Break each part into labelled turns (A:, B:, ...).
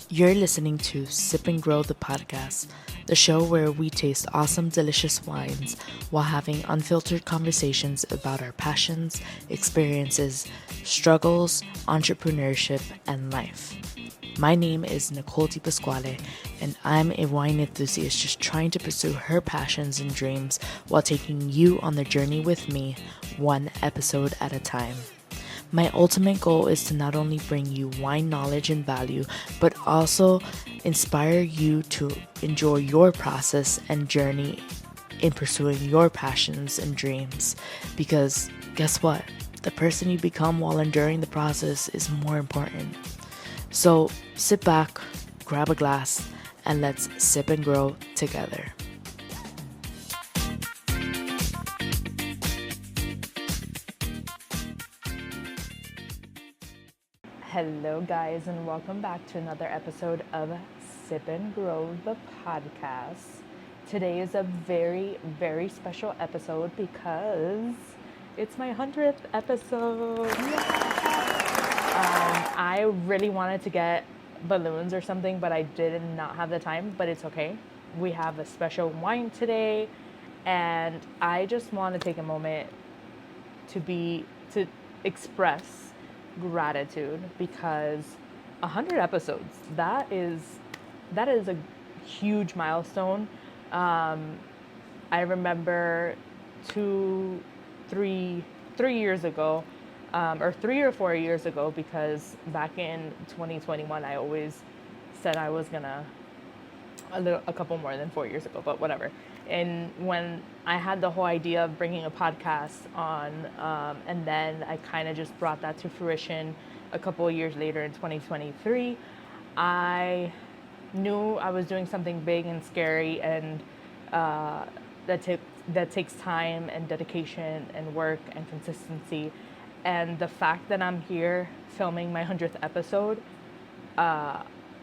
A: You're listening to Sip and Grow the podcast, the show where we taste awesome, delicious wines while having unfiltered conversations about our passions, experiences, struggles, entrepreneurship, and life. My name is Nicole Di Pasquale, and I'm a wine enthusiast just trying to pursue her passions and dreams while taking you on the journey with me, one episode at a time. My ultimate goal is to not only bring you wine knowledge and value, but also inspire you to enjoy your process and journey in pursuing your passions and dreams. Because guess what? The person you become while enduring the process is more important. So sit back, grab a glass, and let's sip and grow together. Hello, guys, and welcome back to another episode of Sip and Grow the podcast. Today is a very, very special episode because it's my 100th episode. I really wanted to get balloons or something, but I did not have the time, but it's okay. We have a special wine today, and I just want to take a moment to express gratitude because 100 episodes, that is a huge milestone. I remember 3 years ago, or 3 or 4 years ago, because back in 2021 I always said I was gonna a couple more than 4 years ago, but whatever. And when I had the whole idea of bringing a podcast on, and then I kind of just brought that to fruition a couple of years later in 2023, I knew I was doing something big and scary, and that takes time and dedication and work and consistency. And the fact that I'm here filming my 100th episode,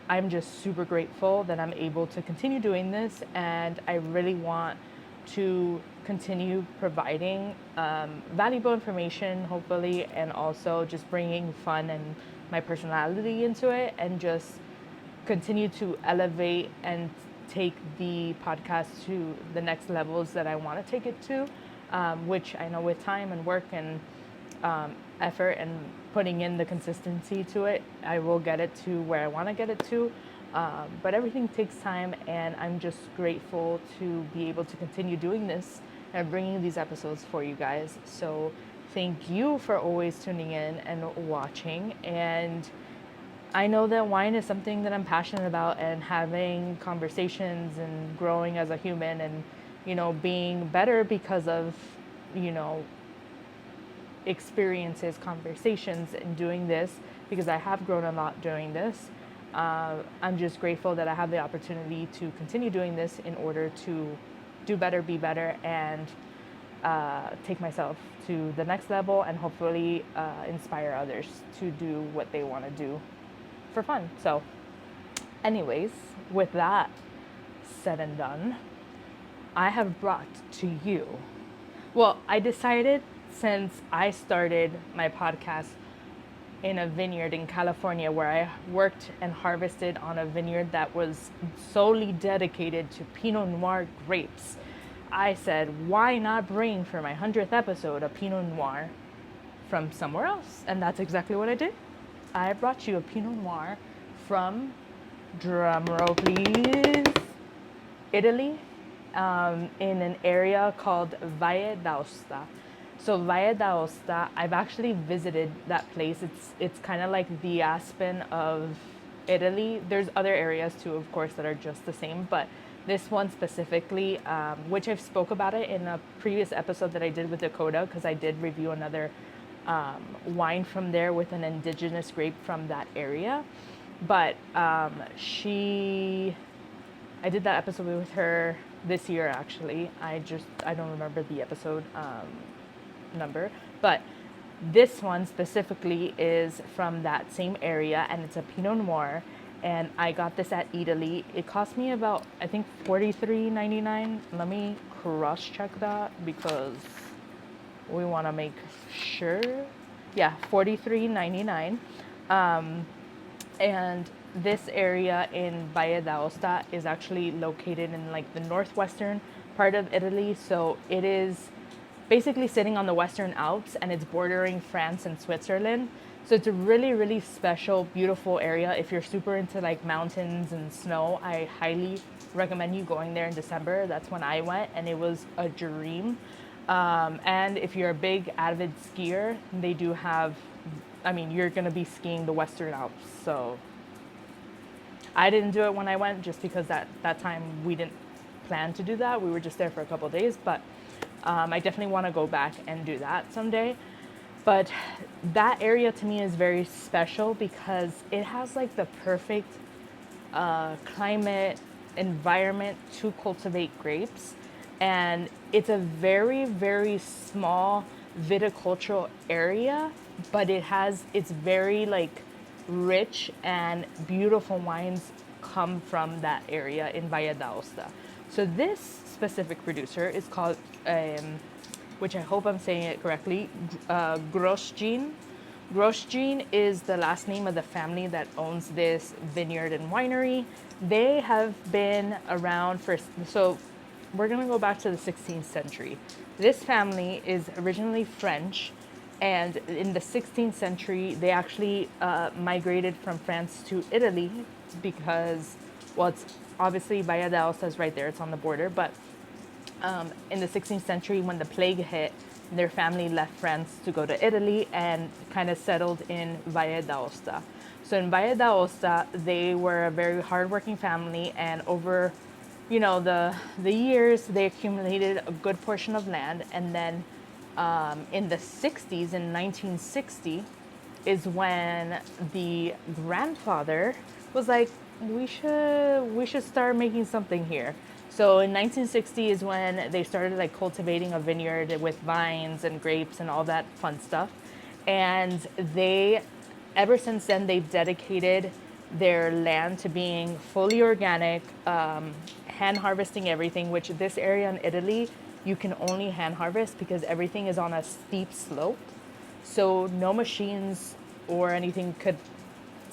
A: I'm just super grateful that I'm able to continue doing this, and I really want to continue providing valuable information, hopefully, and also just bringing fun and my personality into it, and just continue to elevate and take the podcast to the next levels that I want to take it to, which I know with time and work and effort and putting in the consistency to it, I will get it to where I want to get it to. But everything takes time, and I'm just grateful to be able to continue doing this and bringing these episodes for you guys. So thank you for always tuning in and watching. And I know that wine is something that I'm passionate about, and having conversations and growing as a human, and, being better because of, experiences, conversations, and doing this, because I have grown a lot doing this. I'm just grateful that I have the opportunity to continue doing this in order to do better, be better, and take myself to the next level, and hopefully inspire others to do what they want to do for fun. So anyways, with that said and done, I have brought to you, I decided, since I started my podcast in a vineyard in California, where I worked and harvested on a vineyard that was solely dedicated to Pinot Noir grapes, I said, why not bring for my 100th episode a Pinot Noir from somewhere else? And that's exactly what I did. I brought you a Pinot Noir from, drumroll please, Italy, in an area called Valle D'Aosta. So Valle D'Aosta, I've actually visited that place. It's kind of like the Aspen of Italy. There's other areas too, of course, that are just the same, but this one specifically, which I've spoke about it in a previous episode that I did with Dakota, because I did review another wine from there with an indigenous grape from that area. But I did that episode with her this year, actually. I don't remember the episode number, but this one specifically is from that same area, and it's a Pinot Noir, and I got this at Italy. It cost me about, I think, $43.99. Let me cross check that because we want to make sure. Yeah, $43.99. And this area in Valle D'Aosta is actually located in like the northwestern part of Italy. So it is basically sitting on the Western Alps and it's bordering France and Switzerland. So it's a really, really special, beautiful area. If you're super into like mountains and snow, I highly recommend you going there in December. That's when I went and it was a dream. And if you're a big avid skier, they do have, I mean, you're going to be skiing the Western Alps. So I didn't do it when I went just because that time we didn't plan to do that. We were just there for a couple of days, but I definitely want to go back and do that someday. But that area to me is very special because it has like the perfect climate environment to cultivate grapes. And it's a very, very small viticultural area, but it's very like rich and beautiful wines come from that area in Valle D'Aosta. So this specific producer is called, which I hope I'm saying it correctly, Grosjean. Grosjean is the last name of the family that owns this vineyard and winery. They have been around so we're gonna go back to the 16th century. This family is originally French, and in the 16th century, they actually migrated from France to Italy because, well, it's obviously Valle d'Aosta is right there, it's on the border, but in the 16th century, when the plague hit, their family left France to go to Italy and kind of settled in Valle d'Aosta. So in Valle d'Aosta, they were a very hardworking family, and over, the years, they accumulated a good portion of land. And then in the 60s, in 1960, is when the grandfather was like, we should start making something here. So in 1960 is when they started like cultivating a vineyard with vines and grapes and all that fun stuff. And ever since then, they've dedicated their land to being fully organic, hand harvesting everything, which this area in Italy, you can only hand harvest because everything is on a steep slope. So no machines or anything could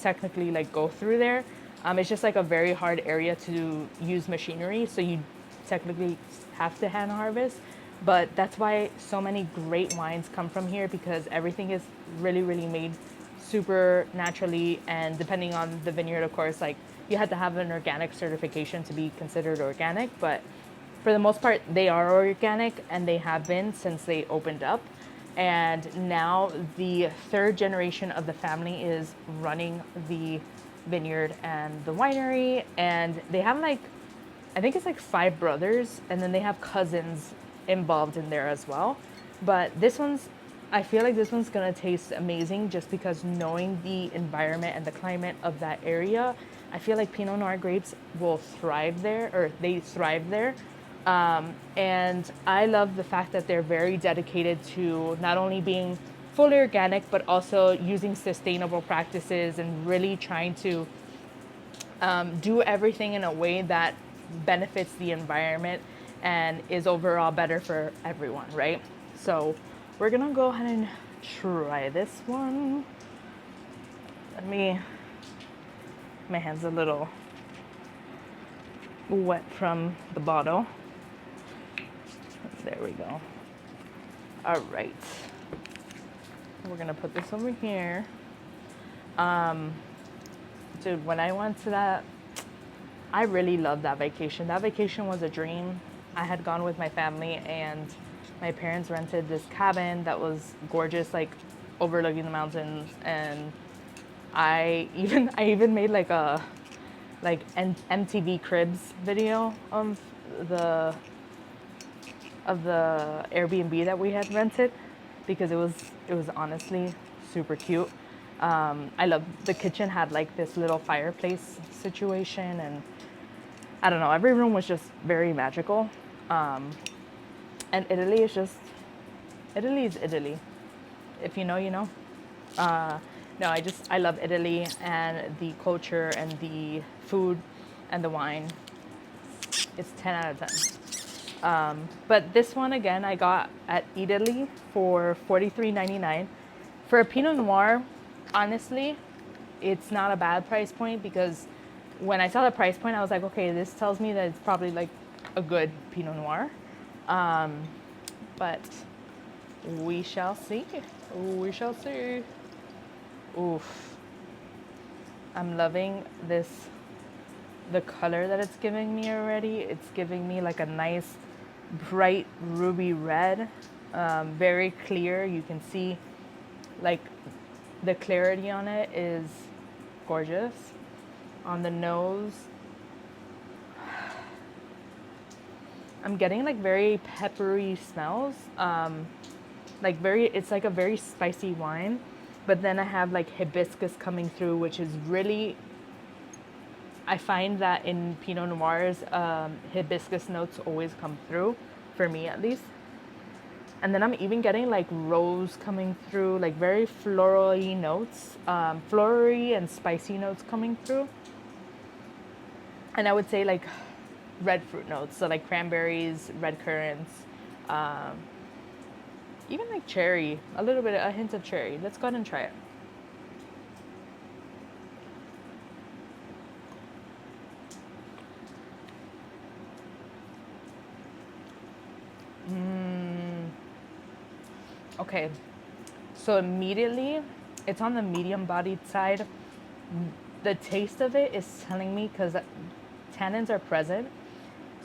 A: technically like go through there. It's just like a very hard area to use machinery, so you technically have to hand harvest. But that's why so many great wines come from here, because everything is really, really made super naturally. And depending on the vineyard, of course, like you had to have an organic certification to be considered organic. But for the most part, they are organic, and they have been since they opened up. And now the third generation of the family is running the vineyard and the winery, and they have like, I think it's like 5 brothers, and then they have cousins involved in there as well. But I feel like this one's gonna taste amazing just because knowing the environment and the climate of that area, I feel like Pinot Noir grapes will thrive there, or they thrive there. And I love the fact that they're very dedicated to not only being fully organic, but also using sustainable practices and really trying to do everything in a way that benefits the environment and is overall better for everyone, right? So we're gonna go ahead and try this one. My hand's a little wet from the bottle. There we go. All right. We're gonna put this over here. Dude, when I went to that, I really loved that vacation. That vacation was a dream. I had gone with my family, and my parents rented this cabin that was gorgeous, like overlooking the mountains. And I even made like a MTV Cribs video of the Airbnb that we had rented, because it was honestly super cute. I love the kitchen had like this little fireplace situation, and I don't know, every room was just very magical. And Italy is Italy. If you know, you know. No, I love Italy and the culture and the food and the wine. It's 10 out of 10. But this one, again, I got at for $43.99. For a Pinot Noir, honestly, it's not a bad price point, because when I saw the price point, I was like, okay, this tells me that it's probably like a good Pinot Noir. But we shall see. We shall see. Oof. I'm loving this, the color that it's giving me already. It's giving me like a nice bright ruby red, very clear. You can see like the clarity on it is gorgeous. On the nose, I'm getting like very peppery smells. Like it's like a very spicy wine, but then I have like hibiscus coming through, which is really, I find that in Pinot Noirs, hibiscus notes always come through, for me at least. And then I'm even getting like rose coming through, like very floral-y notes, floral-y and spicy notes coming through. And I would say like red fruit notes, so like cranberries, red currants, even like cherry, a hint of cherry. Let's go ahead and try it. Okay, so immediately it's on the medium bodied side. The taste of it is telling me, because tannins are present,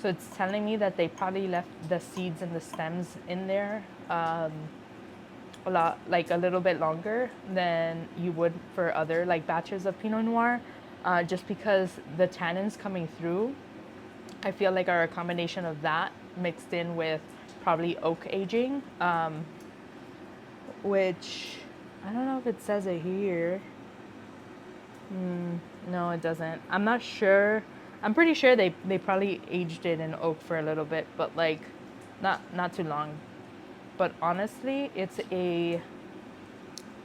A: so it's telling me that they probably left the seeds and the stems in there a little bit longer than you would for other like batches of Pinot Noir, just because the tannins coming through, I feel like are a combination of that mixed in with probably oak aging, which I don't know if it says it here. No, it doesn't. I'm not sure. I'm pretty sure they probably aged it in oak for a little bit, but like not too long. But honestly, it's a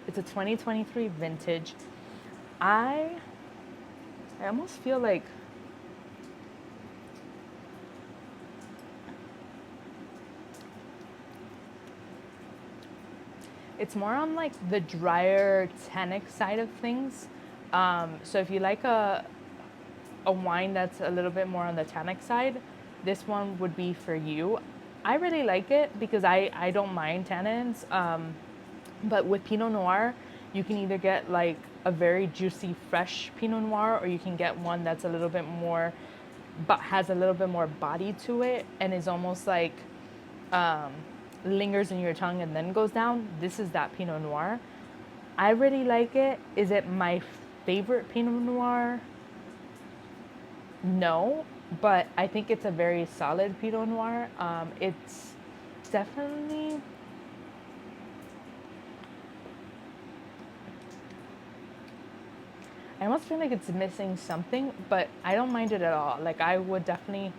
A: 2023 vintage. I almost feel like it's more on like the drier tannic side of things. So if you like a wine that's a little bit more on the tannic side, this one would be for you. I really like it because I don't mind tannins. But with Pinot Noir, you can either get like a very juicy, fresh Pinot Noir, or you can get one that's a little bit more, but has a little bit more body to it and is almost like lingers in your tongue and then goes down. This is that Pinot Noir. I really like it. Is it my favorite Pinot Noir? No, but I think it's a very solid Pinot Noir. It's definitely, I almost feel like it's missing something, but I don't mind it at all. Like I would definitely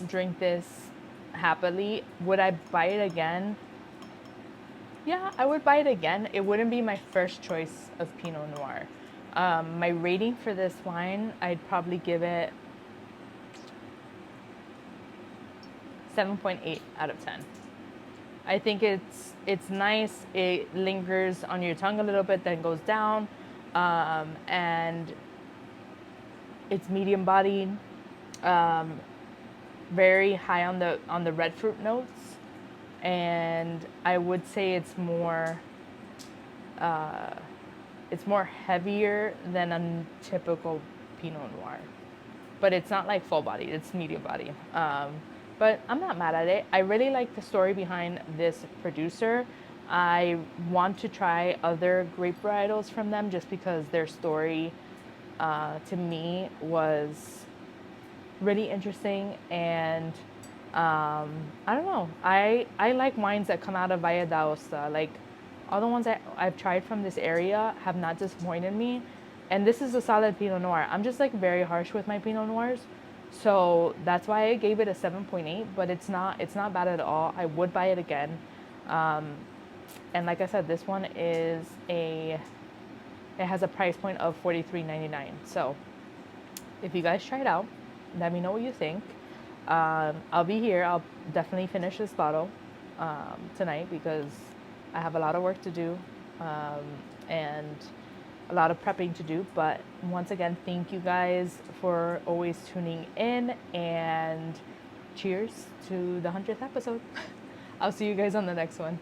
A: drink this happily. Would I buy it again? Yeah, I would buy it again. It wouldn't be my first choice of Pinot Noir. My rating for this wine, I'd probably give it 7.8 out of 10. I think it's nice. It lingers on your tongue a little bit, then goes down, and it's medium bodied, very high on the red fruit notes, and I would say it's more heavier than a typical Pinot Noir, but it's not like full bodied. It's medium body. But I'm not mad at it. I really like the story behind this producer. I want to try other grape varietals from them just because their story, to me, was really interesting. And I don't know. I like wines that come out of Valle D'Aosta. Like all the ones that I've tried from this area have not disappointed me. And this is a solid Pinot Noir. I'm just like very harsh with my Pinot Noirs. So that's why I gave it a 7.8, but it's not bad at all. I would buy it again. And like I said, this one it has a price point of $43.99. So if you guys try it out, let me know what you think. I'll be here. I'll definitely finish this bottle tonight because I have a lot of work to do. And a lot of prepping to do. But once again, thank you guys for always tuning in, and cheers to the 100th episode. I'll see you guys on the next one.